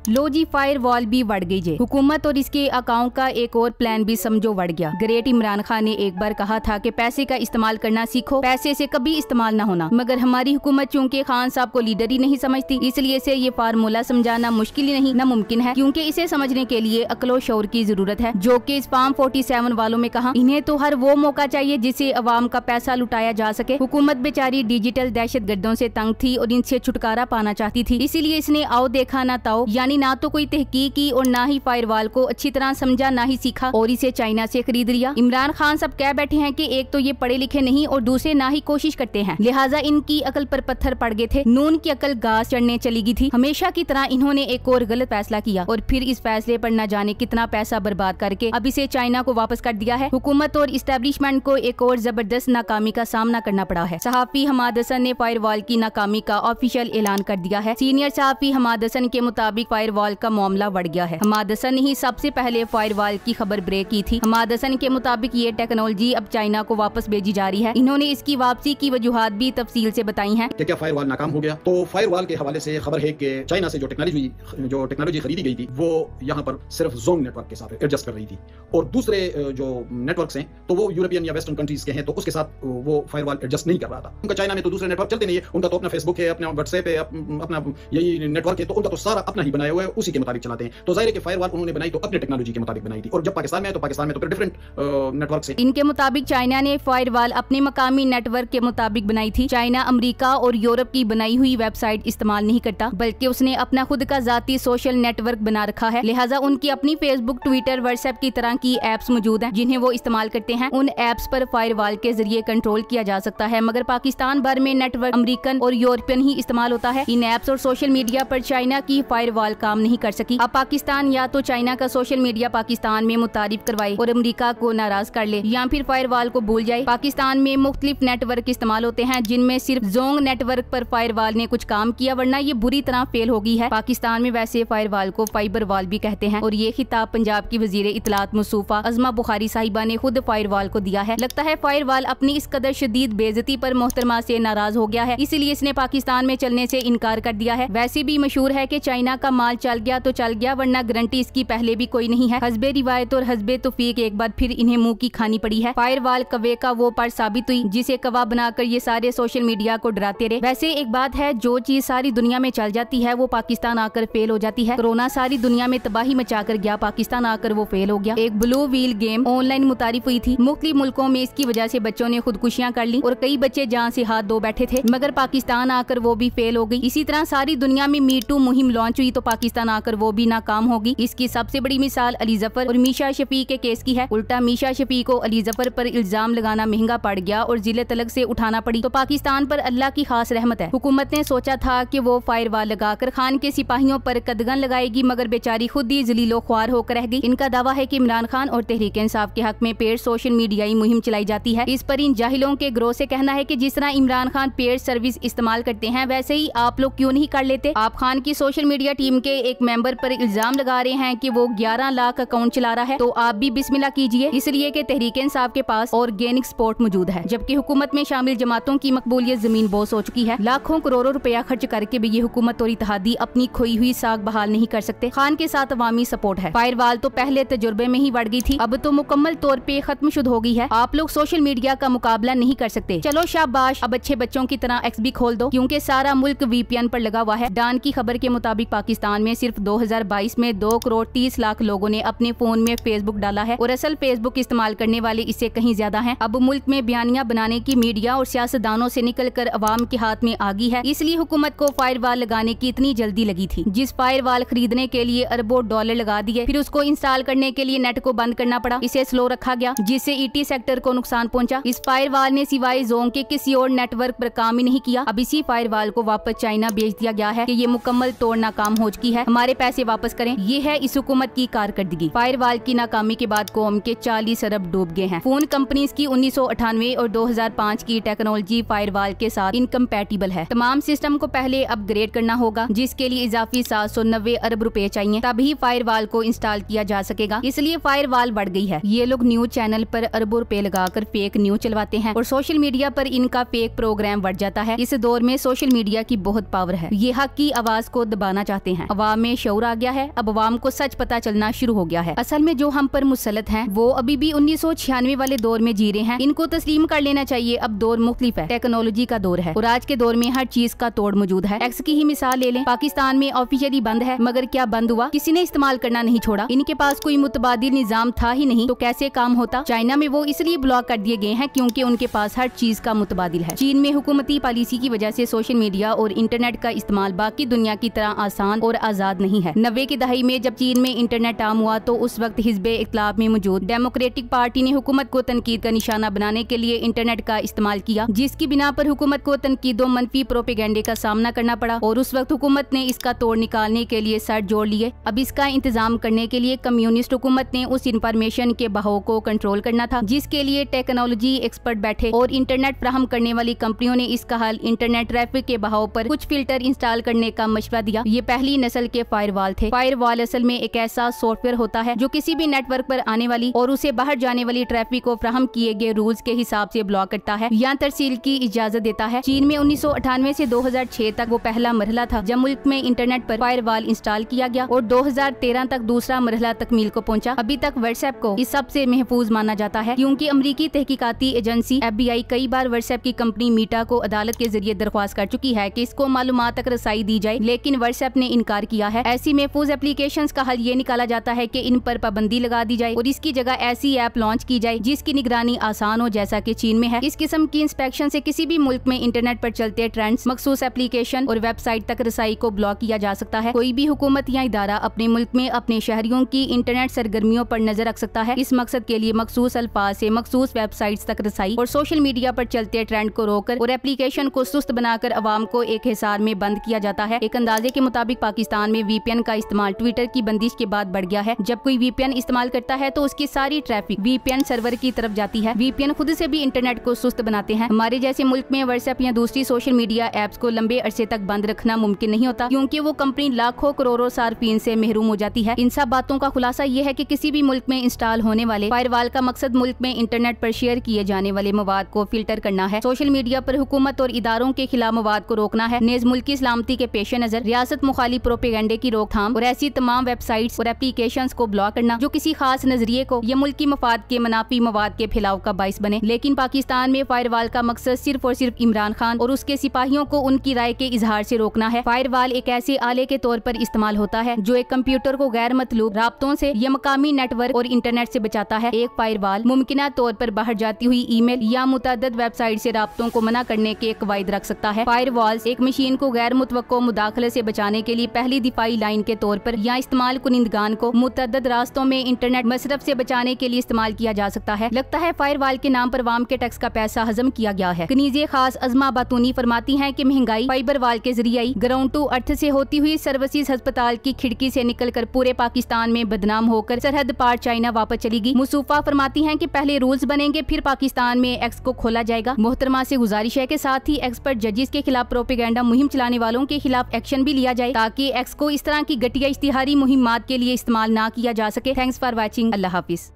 लो जी, fire wall भी बढ़ गई जे। हुकूमत और इसके अकाउंट का एक और प्लान भी समझो बढ़ गया। ग्रेट इमरान खान ने एक बार कहा था कि पैसे का इस्तेमाल करना सीखो, पैसे से कभी इस्तेमाल ना होना। मगर हमारी हुकूमत चूँकि खान साहब को लीडर ही नहीं समझती, इसलिए से ये फार्मूला समझाना मुश्किल ही नहीं नामुमकिन है, क्योंकि इसे समझने के लिए अक्लो शौर की जरूरत है। जो कि इस फार्म 47 वालों में कहा, इन्हें तो हर वो मौका चाहिए जिससे अवाम का पैसा लुटाया जा सके। हुकूमत बेचारी डिजिटल दहशतगर्दों से तंग थी और इनसे छुटकारा पाना चाहती थी, इसीलिए इसने आओ देखा ना ताओ, यानी ना तो कोई तहकीक की और ना ही फायरवॉल को अच्छी तरह समझा, ना ही सीखा और इसे चाइना से खरीद लिया। इमरान खान सब कह बैठे हैं कि एक तो ये पढ़े लिखे नहीं और दूसरे ना ही कोशिश करते हैं, लिहाजा इनकी अकल पर पत्थर पड़ गए थे। नून की अकल घास चढ़ने चली गई थी। हमेशा की तरह इन्होंने एक और गलत फैसला किया और फिर इस फैसले पर न जाने कितना पैसा बर्बाद करके अब इसे चाइना को वापस कर दिया है। हुकूमत और इस्टेब्लिशमेंट को एक और जबरदस्त नाकामी का सामना करना पड़ा है। सहाफी हमाद हसन ने फायरवॉल की नाकामी का ऑफिशियल ऐलान कर दिया है। सीनियर सहाफी हमाद हसन के मुताबिक फायरवॉल का मामला बढ़ गया है। हमाद हसन ने ही सबसे पहले फायरवॉल की खबर ब्रेक की थी। हमाद हसन के मुताबिक ये टेक्नोलॉजी अब चाइना को वापस भेजी जा रही है। इन्होंने इसकी वापसी की वजूहात भी तफसील से बताई हैं। क्या फायरवॉल नाकाम हो गया? तो फायरवॉल के हवाले से खबर है कि चाइना से जो टेक्नोलॉजी खरीदी गई थी वो यहाँ पर सिर्फ जोंग नेटवर्क के साथ एडजस्ट कर रही थी, और दूसरे जो नेटवर्क्स हैं तो वो यूरोपियन या वेस्टर्न कंट्रीज के हैं, तो उसके साथ वो फायरवॉल एडजस्ट नहीं कर रहा था। उनका चाइना में तो दूसरे नेटवर्क चलते नहीं है, उनका तो अपना फेसबुक है, अपना व्हाट्सएप है, अपना यही नेटवर्क है, तो उनका तो सारा अपना ही बनाया हुआ है, उसी के मुताबिक चलाते हैं। तो जाहिर है कि फायरवॉल उन्होंने बनाई तो अपने टेक्नोलॉजी के मुताबिक बनाई थी, और जब पाकिस्तान में आए तो पाकिस्तान में तो फिर डिफरेंट नेटवर्क से। इनके मुताबिक चाइना ने फायरवॉल अपने मकामी नेटवर्क के मुताबिक बनाई थी। चाइना अमेरिका और यूरोप की बनाई हुई वेबसाइट इस्तेमाल नहीं करता, बल्कि उसने अपना खुद का जाती सोशल नेटवर्क बना रखा है। लिहाजा उनकी अपनी फेसबुक, ट्विटर, व्हाट्सएप की तरह की एप्स मौजूद हैं जिन्हें वो इस्तेमाल करते हैं। उन एप्स पर फायरवॉल के जरिए कंट्रोल किया जा सकता है, मगर पाकिस्तान भर में नेटवर्क अमेरिकन और यूरोपियन ही इस्तेमाल होता है। इन एप्स और सोशल मीडिया पर चाइना की फायरवॉल काम नहीं कर सकी। अब पाकिस्तान या तो चाइना का सोशल मीडिया पाकिस्तान में मुतारिफ करवाए और अमेरिका को नाराज कर ले, या फिर फायरवॉल को भूल जाए। पाकिस्तान में मुख्तलिफ नेटवर्क इस्तेमाल होते हैं जिनमें सिर्फ जोंग नेटवर्क पर फायरवॉल ने कुछ काम किया, वरना ये बुरी तरह फेल हो गई है। पाकिस्तान में वैसे फायरवॉल को फाइबर वॉल भी कहते हैं, और ये खिताब पंजाब की वजीर इतलात मुसूफा अजमा बुखारी साहिबा ने खुद फायरवॉल को दिया है। लगता है फायरवॉल अपनी इस कदर शदीद बेइज्जती पर मोहतरमा से नाराज हो गया है, इसलिए इसने पाकिस्तान में चलने से इनकार कर दिया है। वैसे भी मशहूर है कि चाइना का माल चल गया तो चल गया, वरना गारंटी इसकी पहले भी कोई नहीं है। हस्बे रिवायत और हस्बे तौफीक एक बार फिर इन्हें मुंह की खानी पड़ी है। फायरवॉल कवे का वो पर साबित हुई जिसे कवा बनाकर ये सारे सोशल मीडिया को डराते रहे। वैसे एक बात है, जो चीज सारी दुनिया में चल जाती है वो पाकिस्तान आकर फेल हो जाती है। कोरोना सारी दुनिया में तबाही मचाकर गया, पाकिस्तान आकर वो फेल हो गया। एक ब्लू व्हील गेम ऑनलाइन मुतारिफ हुई थी, मुख्तलिफ मुल्कों में इसकी वजह से बच्चों ने खुदकुशियां कर ली और कई बच्चे जान से हाथ धो बैठे थे, मगर पाकिस्तान आकर वो भी फेल हो गई। इसी तरह सारी दुनिया में मी टू मुहिम लॉन्च हुई तो पाकिस्तान आकर वो भी नाकाम होगी। इसकी सबसे बड़ी मिसाल अली जफर और मीशा शफी के केस की है। उल्टा मीशा शफी को अली जफर पर इल्जाम लगाना महंगा पड़ गया और जिले तलक से उठाना पड़ी, तो पाकिस्तान पर अल्लाह की खास रहमत है। हुकूमत ने सोचा था कि वो फायरवॉल लगाकर खान के सिपाहियों पर कदगन लगाएगी, मगर बेचारी खुद ही जलीलो ख्वार होकर रह गई। इनका दावा है कि इमरान खान और तहरीक इंसाफ के हक में पेड सोशल मीडियाई मुहिम चलाई जाती है। इस पर इन जाहिलों के ग्रोह से कहना है कि जिस तरह इमरान खान पेड सर्विस इस्तेमाल करते हैं वैसे ही आप लोग क्यों नहीं कर लेते। आप खान की सोशल मीडिया टीम के एक मेंबर पर इल्जाम लगा रहे हैं कि वो 11 लाख अकाउंट चला रहा है, तो आप भी बिस्मिल्लाह कीजिए, इसलिए कि तहरीक इंसाफ के पास ऑर्गेनिक सपोर्ट मौजूद है। जबकि हुकूमत में शामिल जमातों की मकबूलियत जमीन बोस हो चुकी है। लाखों करोड़ों रुपया खर्च करके भी ये हुकूमत और इत्तेहादी अपनी खोई हुई साख बहाल नहीं कर सकते। खान के साथ अवामी सपोर्ट है। फायरवॉल तो पहले तजुर्बे में ही बढ़ गई थी, अब तो मुकम्मल तौर पे खत्म शुद हो गई है। आप लोग सोशल मीडिया का मुकाबला नहीं कर सकते। चलो शाबाश, अब अच्छे बच्चों की तरह एक्सबी खोल दो, क्योंकि सारा मुल्क वीपीएन पर लगा हुआ है। डान की खबर के मुताबिक पाकिस्तान में सिर्फ 2022 में 2 करोड़ 30 लाख लोगों ने अपने फोन में फेसबुक डाला है, और असल फेसबुक इस्तेमाल करने वाले इससे कहीं ज्यादा हैं। अब मुल्क में बयानियां बनाने की मीडिया और सियासतदानों से निकलकर अवाम के हाथ में आ गई है, इसलिए हुकूमत को फायरवॉल लगाने की इतनी जल्दी लगी थी। जिस फायरवॉल खरीदने के लिए अरबों डॉलर लगा दिए, फिर उसको इंस्टॉल करने के लिए नेट को बंद करना पड़ा, इसे स्लो रखा गया, जिससे ईटी सेक्टर को नुकसान पहुंचा। इस फायरवॉल ने सिवाय जोंग के किसी और नेटवर्क पर काम ही नहीं किया। अब इसी फायरवॉल को वापस चाइना भेज दिया गया है कि ये मुकम्मल तौर नाकाम हो चुकी है, हमारे पैसे वापस करें। ये है इस हुकूमत की कारकर्दगी। फायरवॉल की नाकामी के बाद कौम के 40 अरब डूब गए हैं। फोन कंपनीज की 1998 और 2005 की टेक्नोलॉजी फायरवॉल के साथ इनकम्पैटिबल है। तमाम सिस्टम को पहले अपग्रेड करना होगा, जिसके लिए इजाफी 790 अरब रुपए चाहिए, तभी फायरवॉल को इंस्टॉल किया जा सकेगा। इसलिए फायरवॉल बढ़ गई है। ये लोग न्यूज चैनल पर अरबों रुपए लगाकर फेक न्यूज चलवाते हैं और सोशल मीडिया पर इनका फेक प्रोग्राम बढ़ जाता है। इस दौर में सोशल मीडिया की बहुत पावर है। ये हक की आवाज को दबाना चाहते हैं। अवाम में शऊर आ गया है। अब अवाम को सच पता चलना शुरू हो गया है। असल में जो हम पर मुसलत हैं वो अभी भी 1996 वाले दौर में जी रहे हैं। इनको तस्लीम कर लेना चाहिए। अब दौर मुख्तलिफ है, टेक्नोलॉजी का दौर है और आज के दौर में हर चीज का तोड़ मौजूद है। एक्स की ही मिसाल ले लें, पाकिस्तान में ऑफिशियली बंद है, मगर क्या बंद हुआ? किसी ने इस्तेमाल करना नहीं छोड़ा। इनके पास कोई मुतबादिल निजाम था ही नहीं, तो कैसे काम होता? चाइना में वो इसलिए ब्लॉक कर दिए गए हैं क्योंकि उनके पास हर चीज का मुतबादिल है। चीन में हुकूमती पॉलिसी की वजह से सोशल मीडिया और इंटरनेट का इस्तेमाल बाकी दुनिया की तरह आसान और आजाद नहीं है। 90 की दहाई में जब चीन में इंटरनेट आम हुआ तो उस वक्त हिज़्ब इख्तिलाफ में मौजूद डेमोक्रेटिक पार्टी ने हुकूमत को तनकीद का निशाना बनाने के लिए इंटरनेट का इस्तेमाल किया, जिसकी बिना पर हुकूमत को तनकीदों मनफी प्रोपेगेंडे का सामना करना पड़ा और उस वक्त हुकूमत ने इसका तोड़ निकालने के लिए सर जोड़ लिए। अब इसका इंतजाम करने के लिए कम्युनिस्ट हुकूमत ने उस इंफॉर्मेशन के बहाव को कंट्रोल करना था, जिसके लिए टेक्नोलॉजी एक्सपर्ट बैठे और इंटरनेट फ्राहम करने वाली कंपनियों ने इसका हल इंटरनेट ट्रैफिक के बहाव पर कुछ फिल्टर इंस्टॉल करने का मशवरा दिया। ये पहली नस्ल के फायरवॉल थे। फायरवॉल असल में एक ऐसा सॉफ्टवेयर होता है जो किसी भी नेटवर्क पर आने वाली और उसे बाहर जाने वाली ट्रैफिक को फ्राहम किए गए रूल्स के हिसाब से ब्लॉक करता है या तरसील की इजाजत देता है। चीन में 1998 से 2006 तक वो पहला मरहला था जब मुल्क में इंटरनेट पर फायरवॉल इंस्टॉल किया गया और 2013 तक दूसरा मरहला तकमील को पहुंचा। अभी तक व्हाट्सएप को इस सबसे महफूज माना जाता है क्योंकि अमरीकी तहकीकाती एजेंसी FBI कई बार व्हाट्सएप की कंपनी मीटा को अदालत के जरिए दरख्वास्त कर चुकी है कि इसको मालूमात तक रसाई दी जाए, लेकिन व्हाट्सएप ने इनकार किया है। ऐसी महफूज एप्लीकेशंस का हल ये निकाला जाता है कि इन पर पाबंदी लगा दी जाए और इसकी जगह ऐसी ऐप लॉन्च की जाए जिसकी निगरानी आसान हो, जैसा कि चीन में है। इस किस्म की इंस्पेक्शन से किसी भी मुल्क में इंटरनेट पर चलते ट्रेंड्स, मखसूस एप्लीकेशन और वेबसाइट तक रसाई को ब्लॉक किया जा सकता है। कोई भी हुकूमत या इदारा अपने मुल्क में अपने शहरियों की इंटरनेट सरगर्मियों पर नजर रख सकता है। इस मकसद के लिए मखसूस अल्फाज से मखसूस वेबसाइट्स तक रसाई और सोशल मीडिया पर चलते ट्रेंड को रोककर और एप्लीकेशन को सुस्त बनाकर अवाम को एक हिसार में बंद किया जाता है। एक अंदाजे के मुताबिक पाकिस्तान में VPN का इस्तेमाल ट्विटर की बंदिश के बाद बढ़ गया है। जब कोई VPN इस्तेमाल करता है तो उसकी सारी ट्रैफिक VPN सर्वर की तरफ जाती है। VPN खुद से भी इंटरनेट को सुस्त बनाते हैं। हमारे जैसे मुल्क में व्हाट्सएप या दूसरी सोशल मीडिया एप्स को लंबे अरसे तक बंद रखना मुमकिन नहीं होता क्योंकि वो कंपनी लाखों करोड़ों सार्फिन से महरूम हो जाती है। इन सब बातों का खुलासा ये है कि किसी भी मुल्क में इंस्टॉल होने वाले फायरवॉल का मकसद मुल्क में इंटरनेट पर शेयर किए जाने वाले मवाद को फिल्टर करना है। सोशल मीडिया पर हुकूमत और इदारों के खिलाफ मवाद को रोकना है। नेज मुल्क की सलामती के पेश नजर रियासत मुखालिफ प्रोपेगेंडे की रोकथाम और ऐसी तमाम वेबसाइट्स और एप्लीकेशंस को ब्लॉक करना जो किसी खास नजरिए को या मुल्की मफाद के मनाफी मवाद के फैलाव का बाइस बने। लेकिन पाकिस्तान में फायरवॉल का मकसद सिर्फ और सिर्फ इमरान खान और उसके सिपाहियों को उनकी राय के इजहार से रोकना है। फायरवॉल एक ऐसे आले के तौर पर इस्तेमाल होता है जो एक कंप्यूटर को गैर मतलूब राब्तों से या मकामी नेटवर्क और इंटरनेट से बचाता है। एक फायरवॉल मुमकिना तौर पर बाहर जाती हुई ईमेल या मुतअद्दिद वेबसाइट से राब्तों को मना करने के कवायद रख सकता है। फायरवॉल्स एक मशीन को गैर मुतवक्को मुदाखले से बचाने के लिए पहली दिफाई लाइन के तौर पर या इस्तेमाल कुनिंदगान को मुतअद्दिद रास्तों में इंटरनेट मसरफ से बचाने के लिए इस्तेमाल किया जा सकता है। लगता है फायरवॉल के नाम पर वाम के टैक्स का पैसा हजम किया गया है। कनीज़े खास अज़मा बातूनी फरमाती हैं कि महंगाई फाइबर वाल के जरिए आई। ग्राउंड टू अर्थ से होती हुई सर्विसेज अस्पताल की खिड़की से निकलकर पूरे पाकिस्तान में बदनाम होकर सरहद पार चाइना वापस चली गई। मुसूफा फरमाती हैं कि पहले रूल्स बनेंगे फिर पाकिस्तान में एक्स को खोला जाएगा। मोहतरमा से गुजारिश है कि साथ ही एक्सपर्ट जजेस के खिलाफ प्रोपेगेंडा मुहिम चलाने वालों के खिलाफ एक्शन भी लिया जाए ताकि एक्स को इस तरह की घटिया इश्तिहारी मुहिमात के लिए इस्तेमाल ना किया जा सके। Thanks for watching. Allah Hafiz.